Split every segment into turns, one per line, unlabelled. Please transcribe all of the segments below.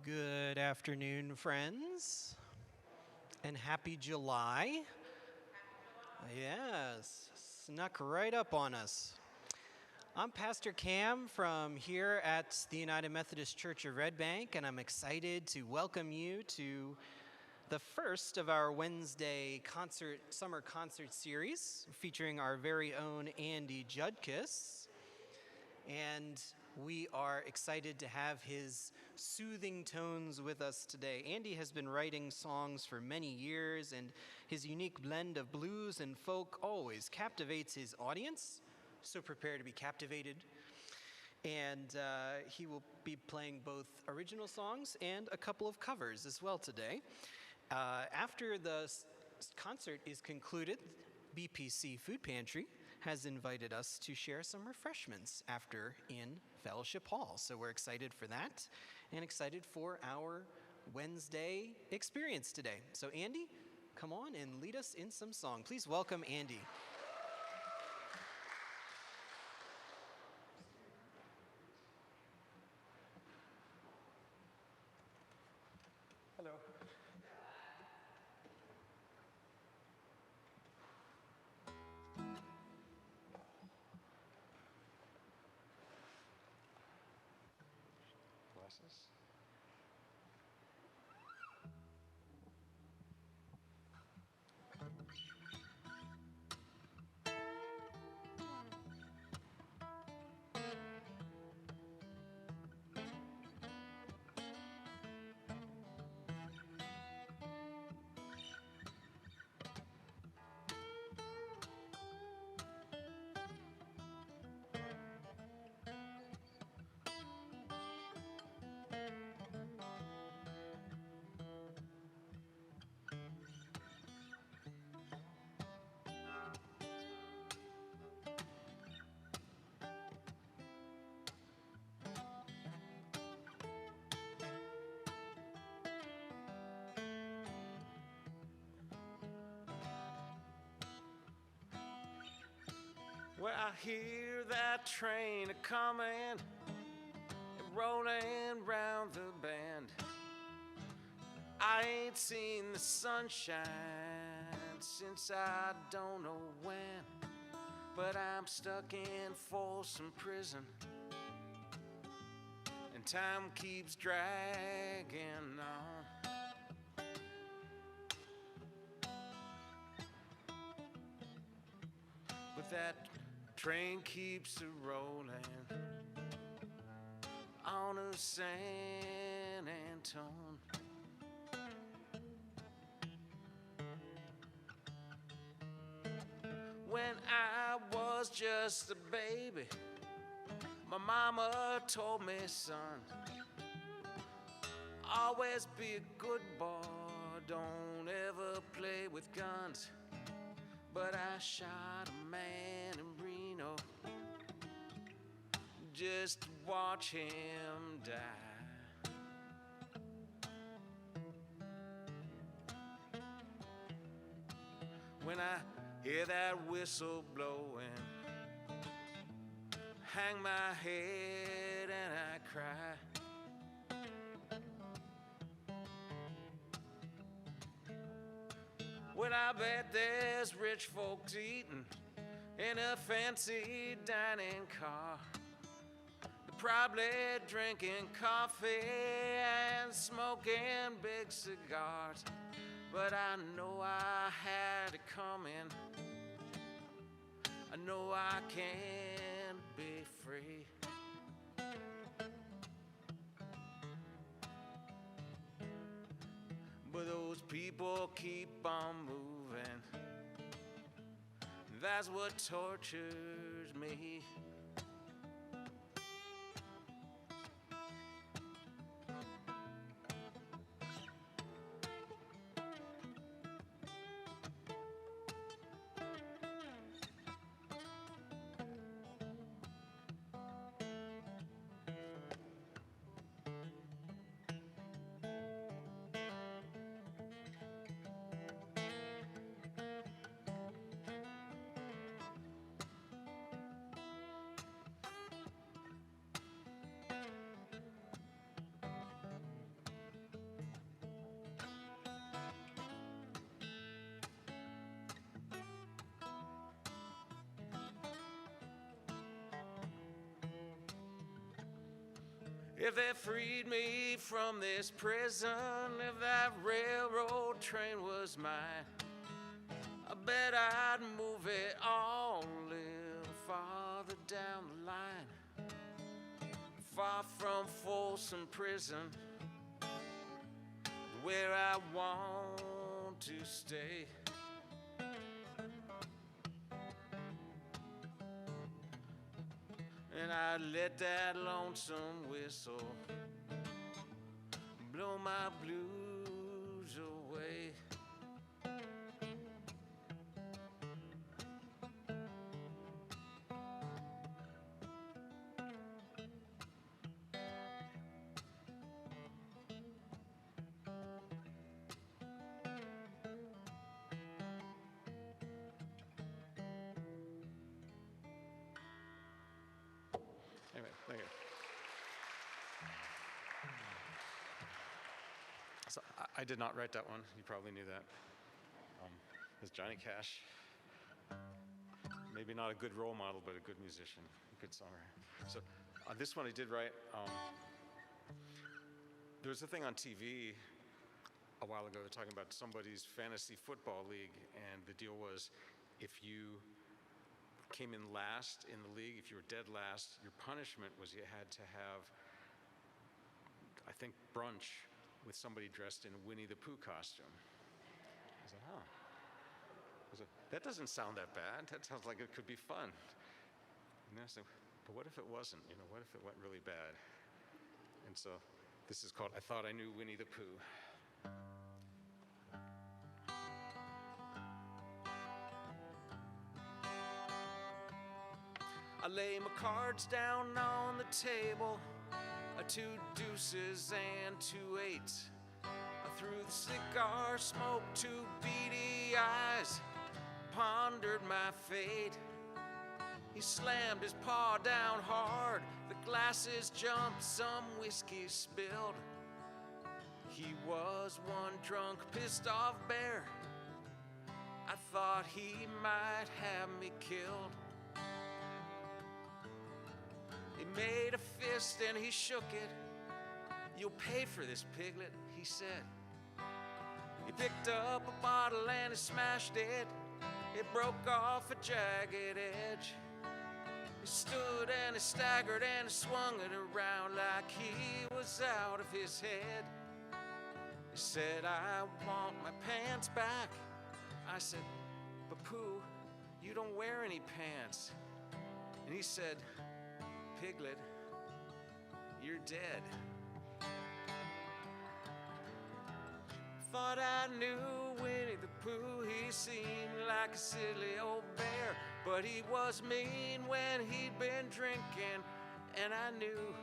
Good afternoon, friends, and happy July. Yes, snuck right up on us. I'm Pastor Cam from here at the United Methodist Church of Red Bank, and I'm excited to welcome you to the first of our Wednesday summer concert series featuring our very own Andy Judkis. And we are excited to have his soothing tones with us today. Andy has been writing songs for many years, and his unique blend of blues and folk always captivates his audience. So prepare to be captivated. And he will be playing both original songs and a couple of covers as well today. After the concert is concluded, BPC Food Pantry has invited us to share some refreshments after in Fellowship Hall. So we're excited for that and excited for our Wednesday experience today. So Andy, come on and lead us in some song. Please welcome Andy.
Hello. Glasses. Well, I hear that train a-comin', rolling round the bend. I ain't seen the sunshine since I don't know when, but I'm stuck in Folsom Prison, and time keeps dragging on. But that train keeps a-rolling on to San Antone. When I was just a baby, my mama told me, son, always be a good boy, don't ever play with guns. But I shot a man in Reno just to watch him die. When I hear that whistle blowing, hang my head and I cry. Well, I bet there's rich folks eating in a fancy dining car. They're probably drinking coffee and smoking big cigars. But I know I had it coming. I know I can't be free. But those people keep on moving. That's what tortures me. If they freed me from this prison, if that railroad train was mine, I bet I'd move it all a little farther down the line, far from Folsom Prison, where I want to stay. And I let that lonesome whistle blow my blues away. Anyway, thank you. So I did not write that one. You probably knew that. It's Johnny Cash. Maybe not a good role model, but a good musician, a good songwriter. So this one I did write. There was a thing on TV a while ago talking about somebody's fantasy football league, and the deal was if you came in last in the league, if you were dead last, your punishment was you had to have, I think, brunch with somebody dressed in a Winnie the Pooh costume. I said, huh. That doesn't sound that bad. That sounds like it could be fun. And I said, but what if it wasn't? You know, what if it went really bad? And so this is called I Thought I Knew Winnie the Pooh. I lay my cards down on the table, 2 deuces and 2 eights. I threw the cigar smoke, 2 beady eyes, pondered my fate. He slammed his paw down hard, the glasses jumped, some whiskey spilled. He was one drunk, pissed off bear. I thought he might have me killed. He made a fist and he shook it. You'll pay for this, Piglet, he said. He picked up a bottle and he smashed it. It broke off a jagged edge. He stood and he staggered and he swung it around like he was out of his head. He said, I want my pants back. I said, but Pooh, you don't wear any pants. And he said, Piglet, you're dead. Thought I knew Winnie the Pooh. He seemed like a silly old bear, but he was mean when he'd been drinking, and I knew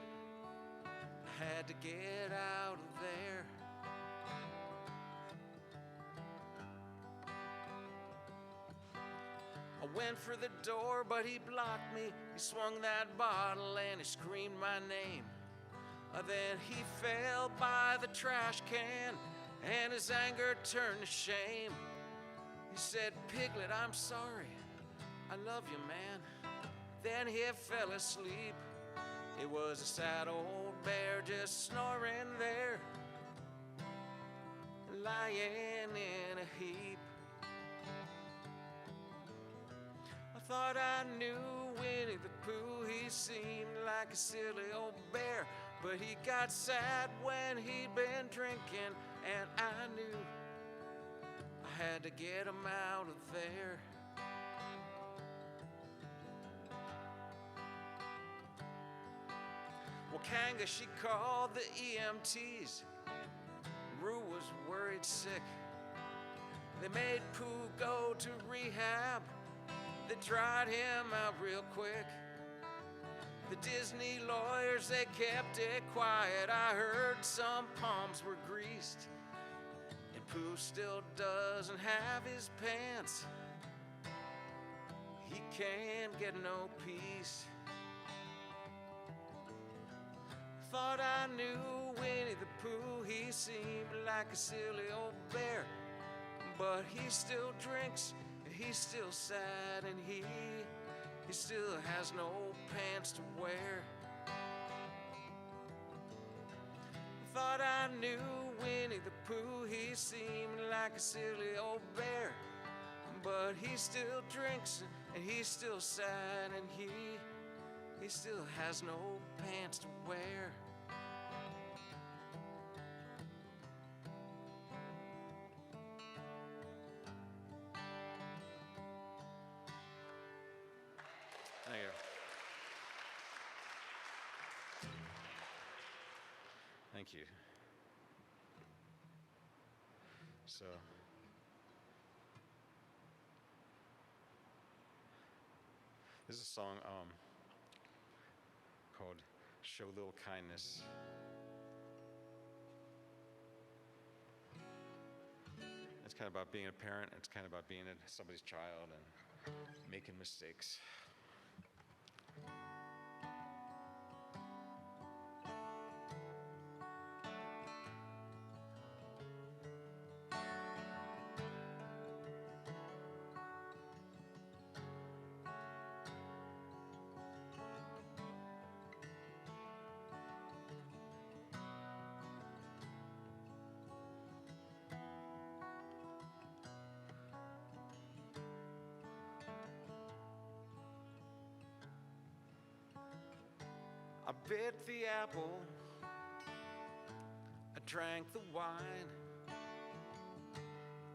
I had to get out of there. I went for the door, but he blocked me. He swung that bottle and he screamed my name. Then he fell by the trash can, and his anger turned to shame. He said, Piglet, I'm sorry. I love you, man. Then he fell asleep. It was a sad old bear just snoring there, lying in a heap. I thought I knew Winnie the Pooh. He seemed like a silly old bear, but he got sad when he'd been drinking, and I knew I had to get him out of there. Wakanga, she called the EMTs. Rue was worried sick. They made Pooh go to rehab. They dried him out real quick. The Disney lawyers, they kept it quiet. I heard some palms were greased, and Pooh still doesn't have his pants. He can't get no peace. Thought I knew Winnie the Pooh. He seemed like a silly old bear, but he still drinks, and he's still sad, and he still has no pants to wear. I knew Winnie the Pooh, he seemed like a silly old bear. But he still drinks and he's still sad, and he still has no pants to wear. Thank you. Thank you. So, this is a song called Show Little Kindness. It's kind of about being a parent. It's kind of about being somebody's child and making mistakes. I bit the apple, I drank the wine.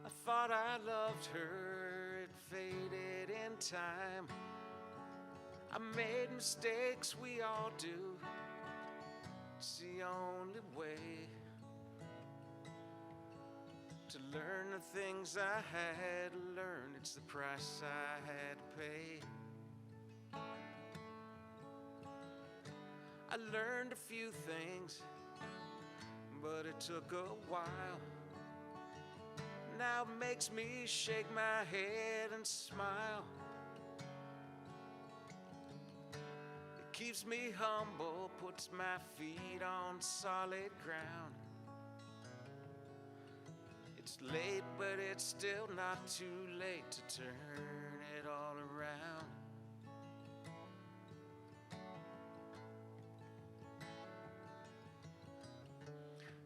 I thought I loved her, it faded in time. I made mistakes, we all do. It's the only way to learn the things I had learned. It's the price I had to pay. I learned a few things, but it took a while. Now it makes me shake my head and smile. It keeps me humble, puts my feet on solid ground. It's late, but it's still not too late to turn it all around.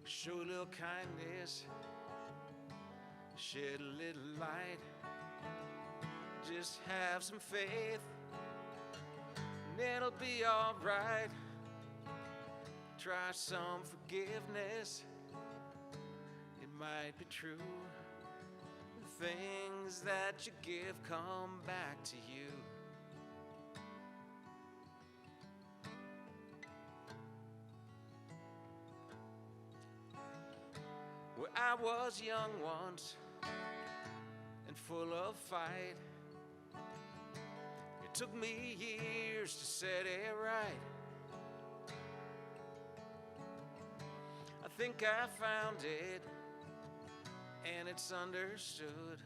Show a little kindness, shed a little light. Just have some faith, and it'll be all right. Try some forgiveness, it might be true. The things that you give come back to you. Well, I was young once and full of fight. It took me years to set it right. I think I found it, and it's understood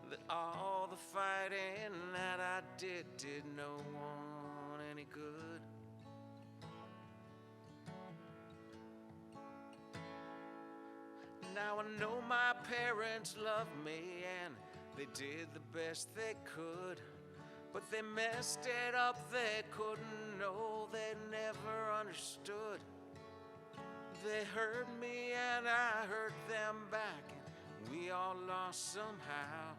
that all the fighting that I did no one any good. Now I know my parents loved me and they did the best they could, but they messed it up, they couldn't know, they never understood. They hurt me and I hurt them back, and we all lost somehow.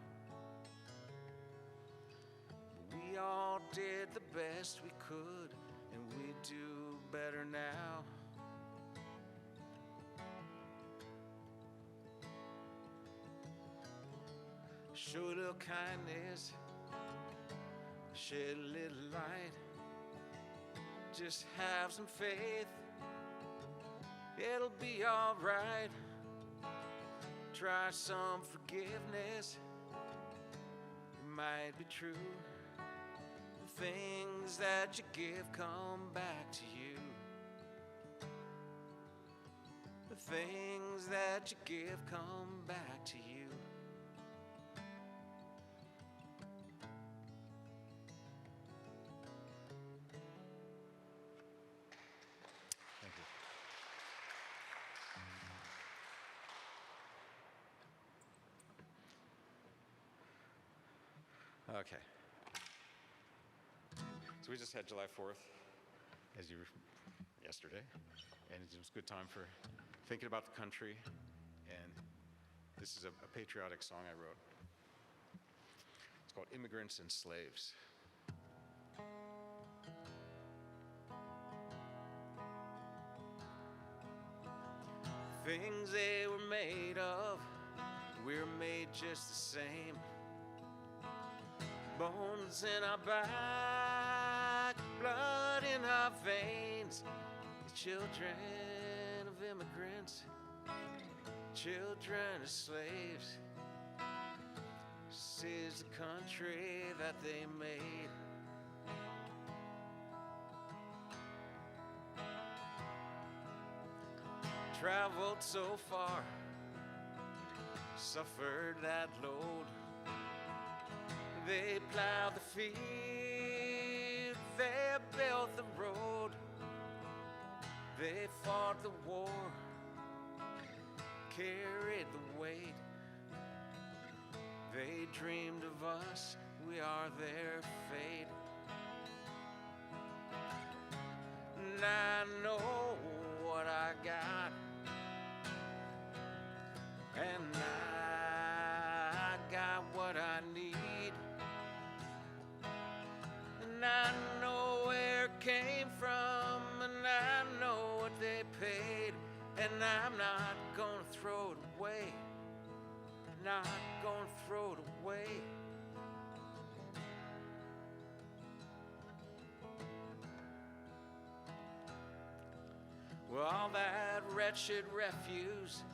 We all did the best we could, and we do better now. Show a little kindness, shed a little light. Just have some faith, it'll be all right. Try some forgiveness, it might be true. The things that you give come back to you. The things that you give come back to you. Okay. So we just had July 4th, yesterday. and it was a good time for thinking about the country. And this is a patriotic song I wrote. It's called Immigrants and Slaves. Things they were made of, we're made just the same. Bones in our back, blood in our veins. The children of immigrants, children of slaves. This is the country that they made. Traveled so far, suffered that load. They plowed the field, they built the road. They fought the war, carried the weight. They dreamed of us, we are their fate. And I know what I got, and I got what I need. And I know where it came from, and I know what they paid. And I'm not gonna throw it away, not gonna throw it away. Well, all that wretched refuse,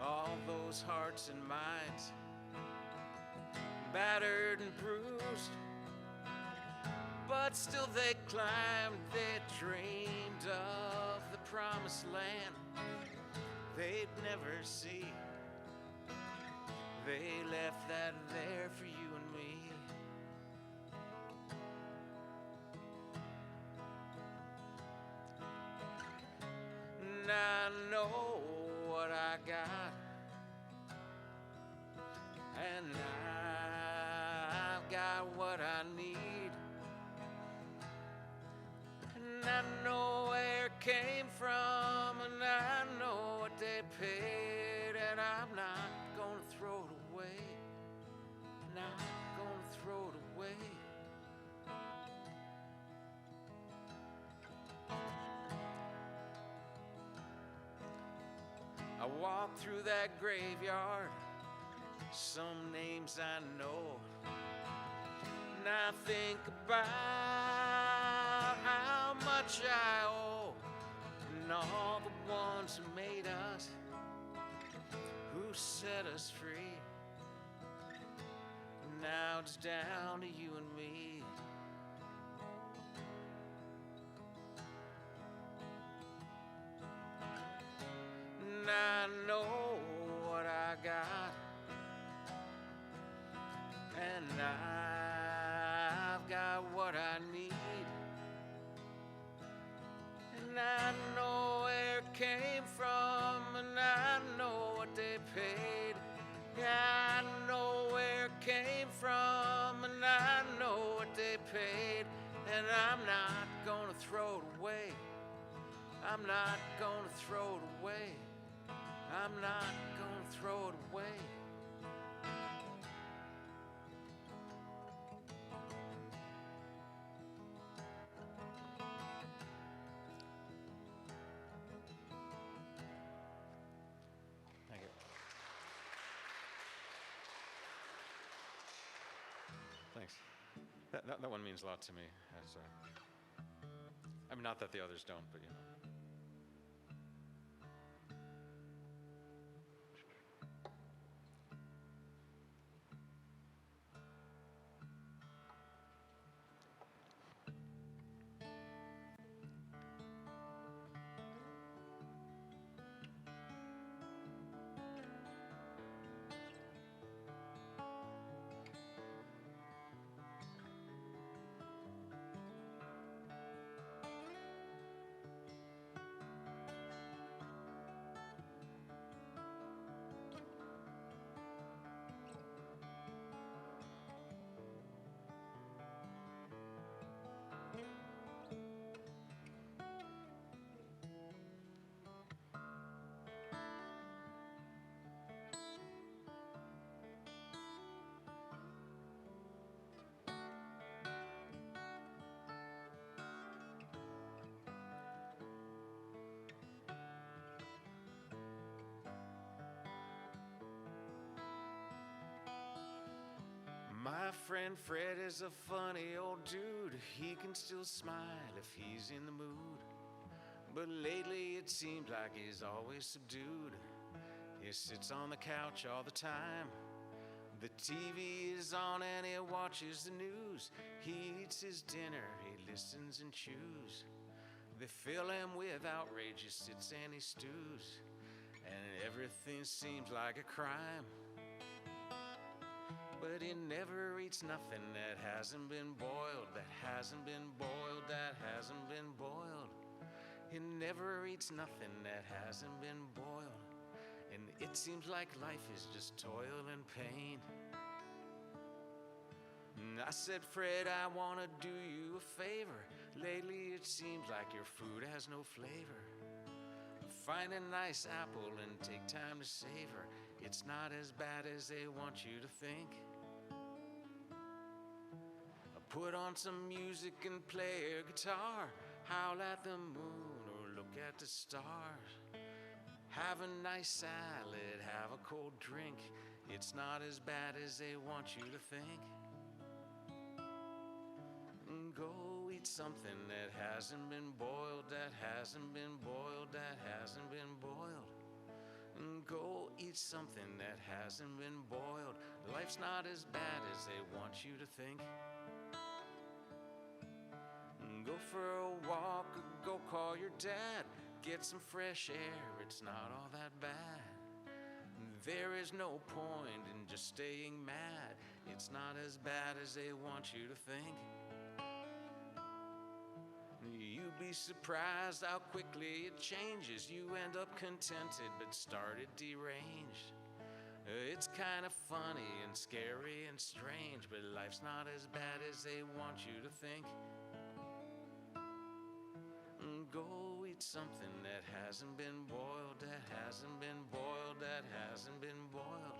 all those hearts and minds, battered and bruised, but still they climbed. They dreamed of the promised land they'd never see. They left that there for you and me. And I know what I got, and I've got what I need. And I know where it came from, and I know what they paid. And I'm not gonna throw it away, not gonna throw it away. I walk through that graveyard, some names I know, and I think about how much I owe, and all the ones who made us, who set us free. Now it's down to you and me. And I know what I got, and I've got what I need. And I know where it came from, and I know what they paid. Yeah, I know where it came from, and I know what they paid. And I'm not gonna throw it away, I'm not gonna throw it away, I'm not gonna throw it away. Thank you. Thanks. That one means a lot to me. As, I mean, not that the others don't, but you know. My friend Fred is a funny old dude. He can still smile if he's in the mood. But lately it seems like he's always subdued. He sits on the couch all the time. The TV is on and he watches the news. He eats his dinner, he listens and chews. They fill him with outrage, he sits and he stews. And everything seems like a crime. But he never eats nothing that hasn't been boiled, that hasn't been boiled, that hasn't been boiled. He never eats nothing that hasn't been boiled. And it seems like life is just toil and pain. And I said, Fred, I want to do you a favor. Lately it seems like your food has no flavor. Find a nice apple and take time to savor. It's not as bad as they want you to think. Put on some music and play a guitar. Howl at the moon or look at the stars. Have a nice salad, have a cold drink. It's not as bad as they want you to think. Go eat something that hasn't been boiled, that hasn't been boiled, that hasn't been boiled. Go eat something that hasn't been boiled. Life's not as bad as they want you to think. Go for a walk, or go call your dad. Get some fresh air, it's not all that bad. There is no point in just staying mad. It's not as bad as they want you to think. You'd be surprised how quickly it changes. You end up contented but started deranged. It's kind of funny and scary and strange, but life's not as bad as they want you to think. Go eat something that hasn't been boiled, that hasn't been boiled, that hasn't been boiled.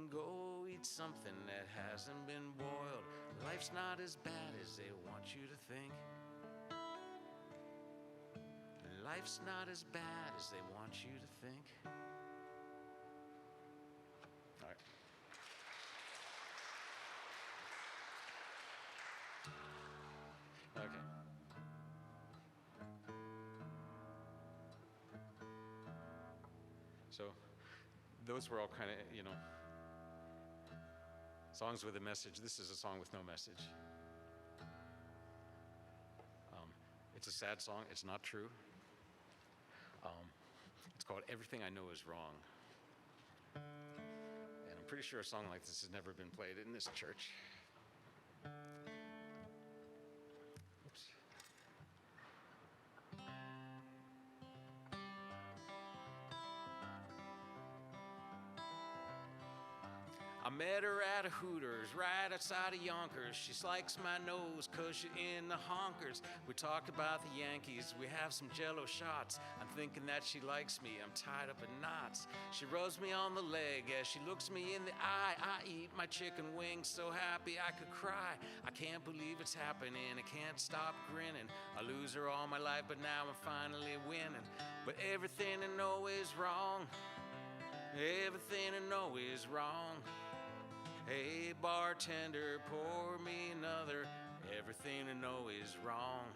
Go eat something that hasn't been boiled. Life's not as bad as they want you to think. Life's not as bad as they want you to think. All right. Okay. So those were all kind of, songs with a message. This is a song with no message. It's a sad song. It's not true. It's called Everything I Know Is Wrong. And I'm pretty sure a song like this has never been played in this church. Oops. I met her at a Hooters right outside of Yonkers. She likes my nose cause she's in the honkers. We talked about the Yankees, we have some Jello shots. I'm thinking that she likes me, I'm tied up in knots. She rubs me on the leg as she looks me in the eye. I eat my chicken wings so happy I could cry. I can't believe it's happening, I can't stop grinning. I lose her all my life but now I'm finally winning. But everything I know is wrong. Everything I know is wrong. Hey bartender, pour me another. Everything I know is wrong.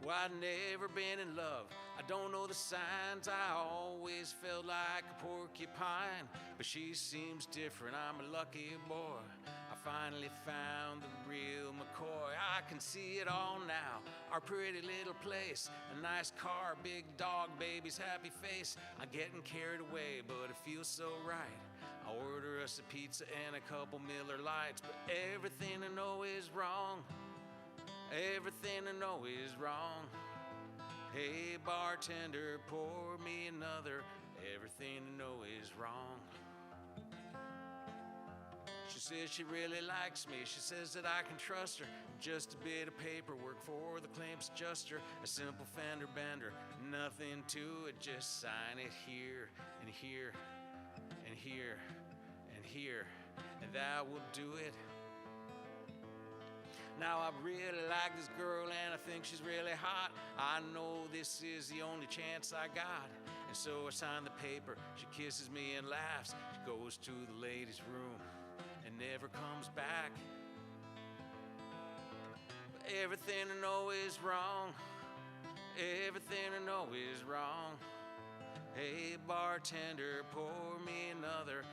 Well, I've never been in love, I don't know the signs. I always felt like a porcupine, but she seems different, I'm a lucky boy. I finally found the real McCoy. I can see it all now, our pretty little place. A nice car, big dog, baby's happy face. I'm getting carried away, but it feels so right. I order us a pizza and a couple Miller Lights. But everything I know is wrong. Everything I know is wrong. Hey bartender, pour me another. Everything I know is wrong. She says she really likes me. She says that I can trust her. Just a bit of paperwork for the claims adjuster. A simple fender bender, nothing to it. Just sign it here and here and here and here, and that will do it. Now I really like this girl and I think she's really hot. I know this is the only chance I got. And so I sign the paper. She kisses me and laughs. She goes to the ladies' room. never comes back. Everything I know is wrong. Everything I know is wrong. Hey, bartender, pour me another.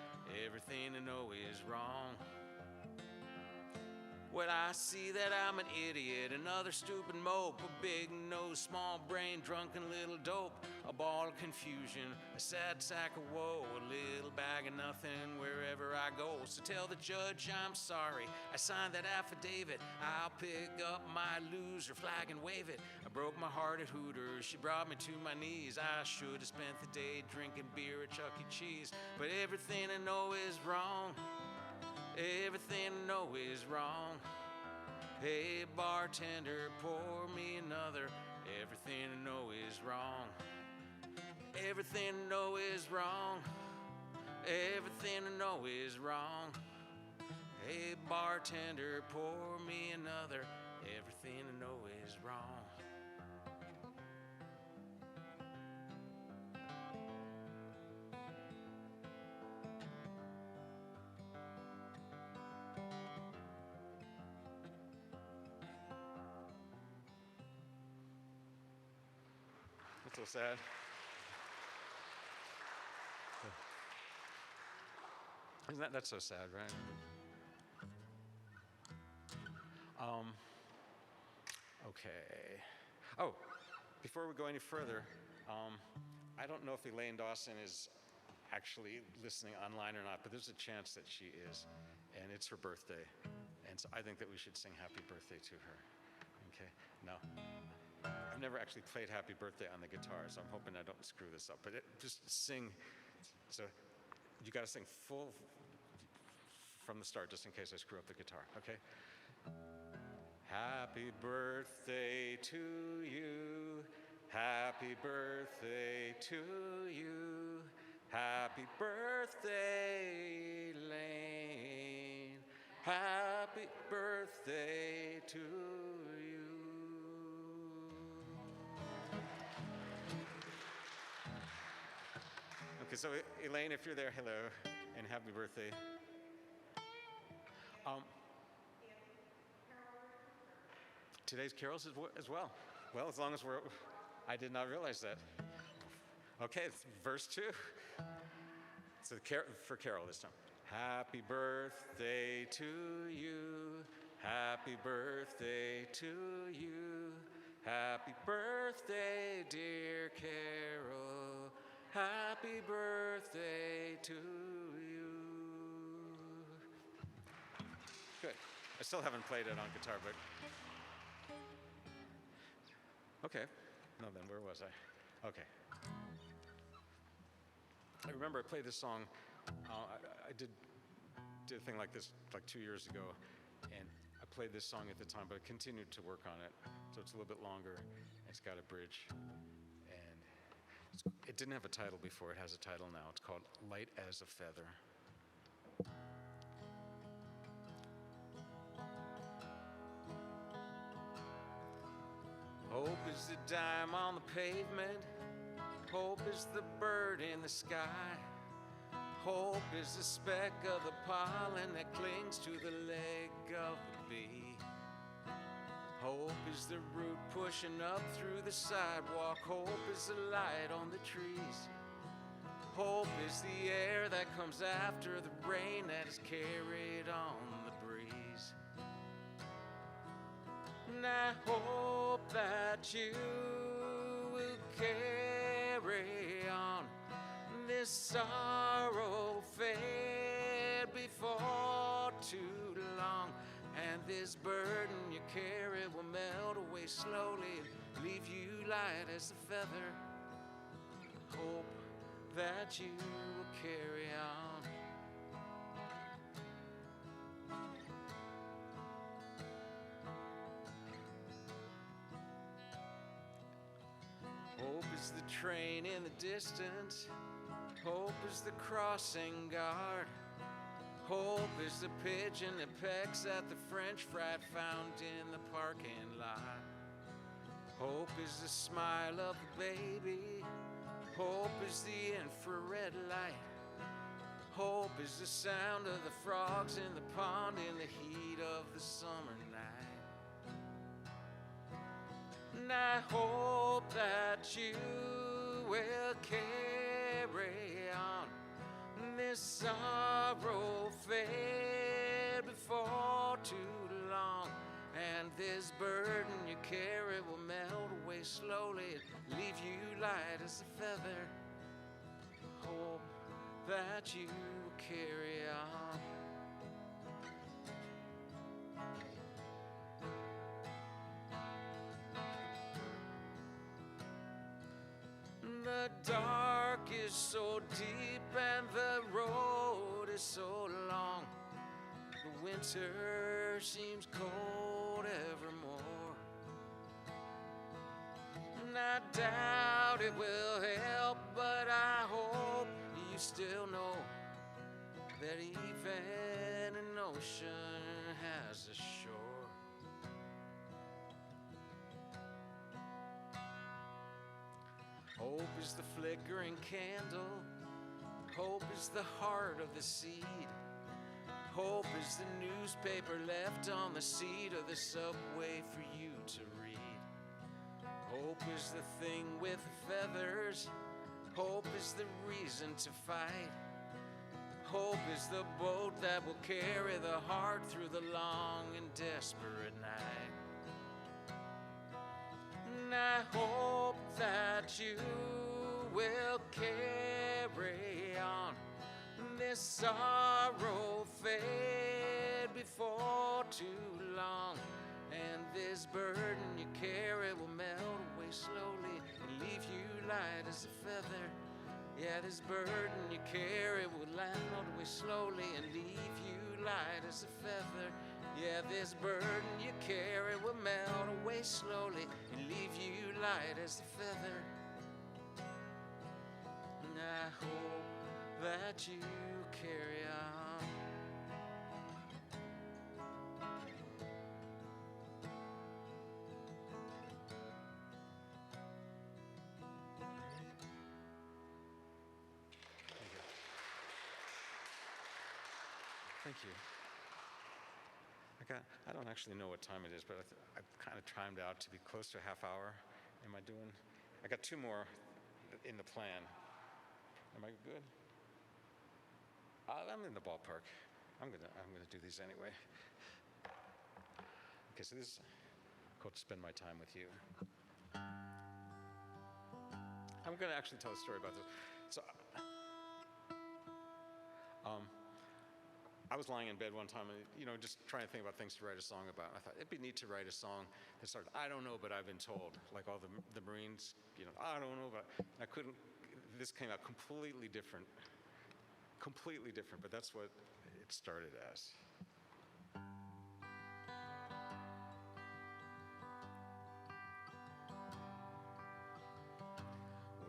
Everything I know is wrong. When I see that I'm an idiot, another stupid mope, a big nose, small brain, drunken little dope, a ball of confusion, a sad sack of woe, a little bag of nothing wherever I go. So tell the judge I'm sorry, I signed that affidavit, I'll pick up my loser flag and wave it. I broke my heart at Hooters, she brought me to my knees. I should have spent the day drinking beer at Chuck E. Cheese, but everything I know is wrong. Everything I know is wrong. Hey, bartender, pour me another. Everything I know is wrong. Everything I know is wrong. Everything I know is wrong. Hey, bartender, pour me another. Everything I know is wrong. So sad. Isn't that's so sad, right? Okay. Oh, before we go any further, I don't know if Elaine Dawson is actually listening online or not, but there's a chance that she is, and it's her birthday, and so I think that we should sing happy birthday to her. Okay? Now, I've never actually played Happy Birthday on the guitar, so I'm hoping I don't screw this up. But just sing. So you got to sing full from the start, just in case I screw up the guitar, okay? Happy birthday to you. Happy birthday to you. Happy birthday, Lane. Happy birthday to you. Okay, so Elaine, if you're there, hello, and happy birthday. Today's carols as well. Well, as long as I did not realize that. Okay, it's verse 2. So for Carol this time. Happy birthday to you. Happy birthday to you. Happy birthday, dear Carol. Happy birthday to you. Good. I still haven't played it on guitar, but... Okay. No, then where was I? Okay. I remember I played this song. I did a thing like this like 2 years ago, and I played this song at the time, but I continued to work on it, so it's a little bit longer. It's got a bridge, and it didn't have a title before. It has a title now. It's called Light as a Feather. Hope is the dime on the pavement. Hope is the bird in the sky. Hope is the speck of the pollen that clings to the leg of the bee. Hope is the root pushing up through the sidewalk. Hope is the light on the trees. Hope is the air that comes after the rain that is carried on the breeze. And I hope that you will carry on. This sorrow fade before too long, and this burden you carry will melt away slowly and leave you light as a feather. Hope that you will carry on. Hope is the train in the distance. Hope is the crossing guard. Hope is the pigeon that pecks at the French fry found in the parking lot. Hope is the smile of the baby. Hope is the infrared light. Hope is the sound of the frogs in the pond in the heat of the summer night. And I hope that you will carry on. This sorrow fade before too long, and this burden you carry will melt away slowly and leave you light as a feather. Hope that you carry on. The dark is so deep and the road is so long. The winter seems cold evermore. And I doubt it will help, but I hope you still know that even an ocean has a shore. Hope is the flickering candle. Hope is the heart of the seed. Hope is the newspaper left on the seat of the subway for you to read. Hope is the thing with the feathers. Hope is the reason to fight. Hope is the boat that will carry the heart through the long and desperate night. And I hope that you will carry on. This sorrow fade before too long, and this burden you carry will melt away slowly and leave you light as a feather. Yeah, this burden you carry will melt away slowly and leave you light as a feather. Yeah, this burden you carry will melt away slowly and leave you light as a feather. And I hope that you carry on. Thank you. I don't actually know what time it is, but I've kind of timed out to be close to a half hour. Am I doing? I got two more in the plan. Am I good? I'm in the ballpark. I'm gonna do these anyway. Okay, so this is called "Spend My Time with You." I'm gonna actually tell a story about this. So, I was lying in bed one time and, just trying to think about things to write a song about. I thought it'd be neat to write a song that started, I don't know, but I've been told. Like all the Marines, I don't know, but I couldn't. This came out completely different, but that's what it started as.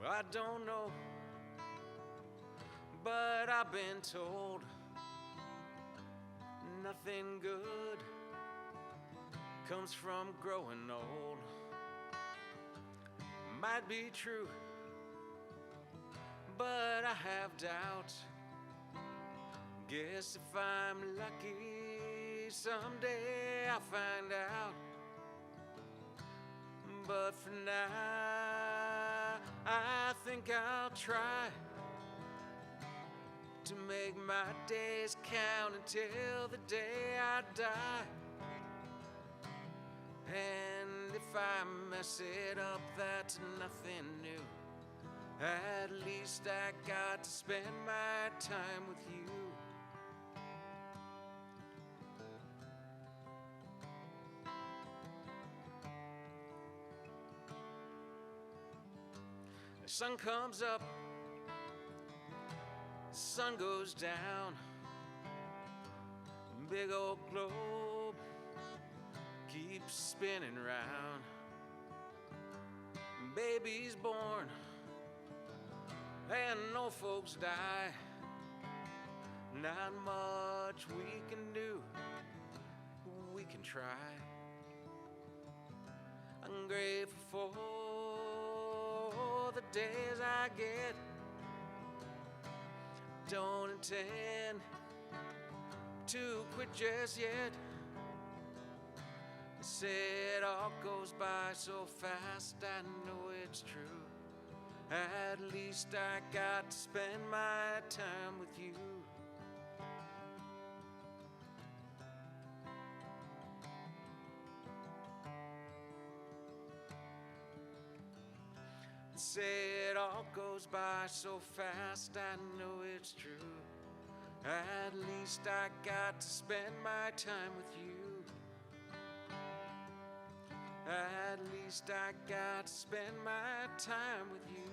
Well, I don't know, but I've been told nothing good comes from growing old. Might be true, but I have doubts. Guess if I'm lucky, someday I'll find out. But for now, I think I'll try to make my days count until the day I die. And if I mess it up, that's nothing new. At least I got to spend my time with you. The sun comes up, the sun goes down. Big old globe keeps spinning round. Baby's born and old folks die. Not much we can do, we can try. I'm grateful for the days I get, don't intend to quit just yet. They say it all goes by so fast, I know it's true. At least I got to spend my time with you. They say it all goes by so fast, I know it's true. At least I got to spend my time with you. At least I got to spend my time with you.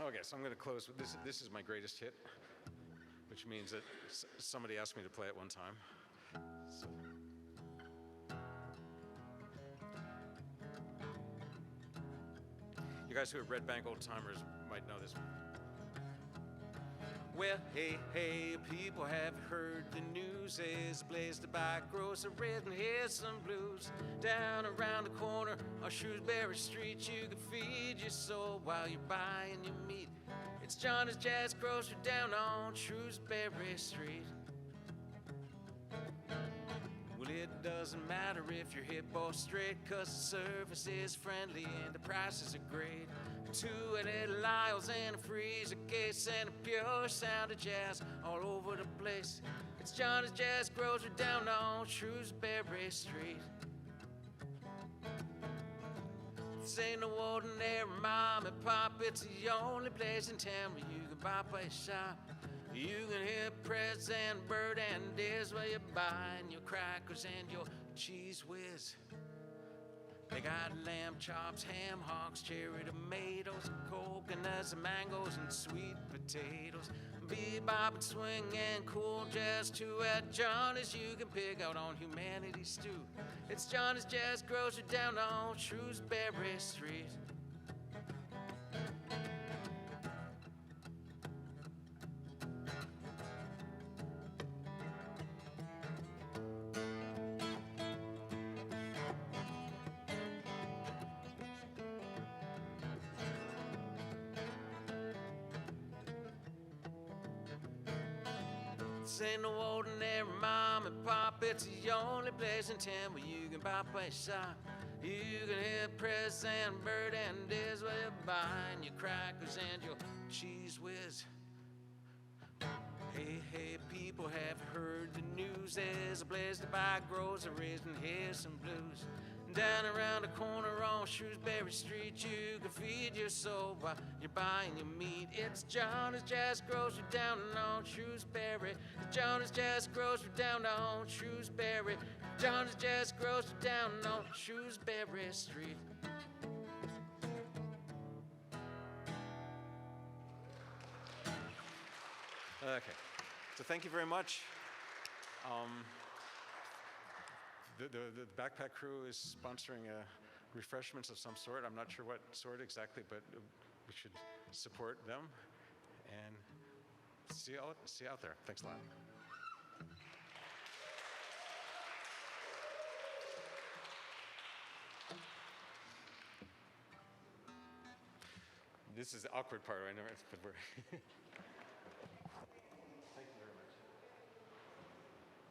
Okay, so I'm going to close with this. This is my greatest hit, which means that somebody asked me to play it one time. So. You guys who are Red Bank old timers might know this. Well, hey, hey, people, have you heard the news? There's a place to buy groceries and here's some blues. Down around the corner on Shrewsbury Street, you can feed your soul while you're buying your meat. It's Johnny's Jazz Grocery down on Shrewsbury Street. Well, it doesn't matter if you're hip or straight, 'cause the service is friendly and the prices are great. 2 little aisles and a freezer case and a pure sound of jazz all over the place. It's Johnny's Jazz Grocery down on Shrewsbury Street. This ain't no ordinary mom and pop, it's the only place in town where you can buy, play, shop. You can hear Prez and Bird and Diz while you're buying your crackers and your cheese whiz. They got lamb chops, ham hocks, cherry tomatoes, coconuts and mangoes and sweet potatoes. Bebop and swing and cool jazz too. At Johnny's you can pick out on humanity's stew. It's Johnny's Jazz Grocery down on Shrewsbury Street. This ain't no ordinary mom and pop, it's the only place in town where you can buy, play, shop. You can hear Press and Bird and Diz while you're buying your crackers and your cheese whiz. Hey, hey, people, have heard the news? There's a place to buy groceries and hear some blues. Down around the corner on Shrewsbury Street, you can feed your soul while you're buying your meat. It's Johnny's Jazz Grocery down on Shrewsbury. It's Johnny's Jazz Grocery down on Shrewsbury. Johnny's Jazz Grocery down on Shrewsbury Street. Okay, so thank you very much. The backpack crew is sponsoring refreshments of some sort. I'm not sure what sort exactly, but we should support them and see you out there. Thanks a lot. This is the awkward part, I know, but we're